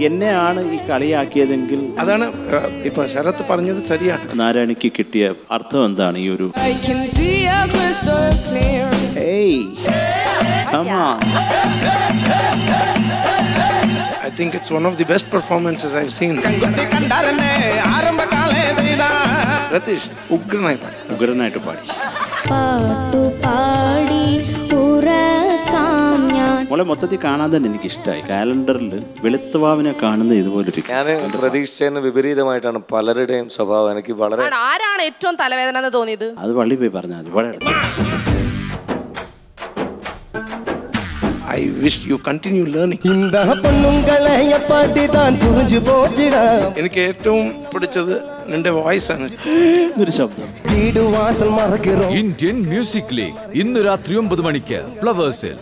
എന്നെയാണ് ഈ കളിയാക്കിയതെങ്കിൽ അതാണ് ഇപ്പൊ ശരത്ത് പറഞ്ഞത് ശരിയാണ്. നാരായണിക്ക് കിട്ടിയ അർത്ഥം എന്താണ് ഈ ഒരു I think it's one of the best performances I've seen. Ratheesh ഉഗ്രനായിട്ട് പാടി. മോളെ മൊത്തത്തിൽ കാണാൻ തന്നെ എനിക്ക് ഇഷ്ടമായി. കാലണ്ടറിൽ വെളുത്തവാവിനെ കാണുന്നത് ഇതുപോലൊരു ഞാൻ പ്രതീക്ഷിച്ചതിന് വിപരീതമായിട്ടാണ് പലരുടെയും സ്വഭാവം. എനിക്ക് വളരെ ആരാണ് ഏറ്റവും തലവേദന എന്ന് തോന്നിയത്? അത് പള്ളി പോയി പറഞ്ഞാൽ മതി. I wish you continue learning. എനിക്ക് ഏറ്റവും പിടിച്ചത് നിന്റെ വോയിസ് ആണ്. ഒരു ശബ്ദം. ഇന്ത്യൻ മ്യൂസിക് ലീഗ് ഇന്ന് രാത്രി 9 മണിക്ക് ഫ്ലവേഴ്സിൽ.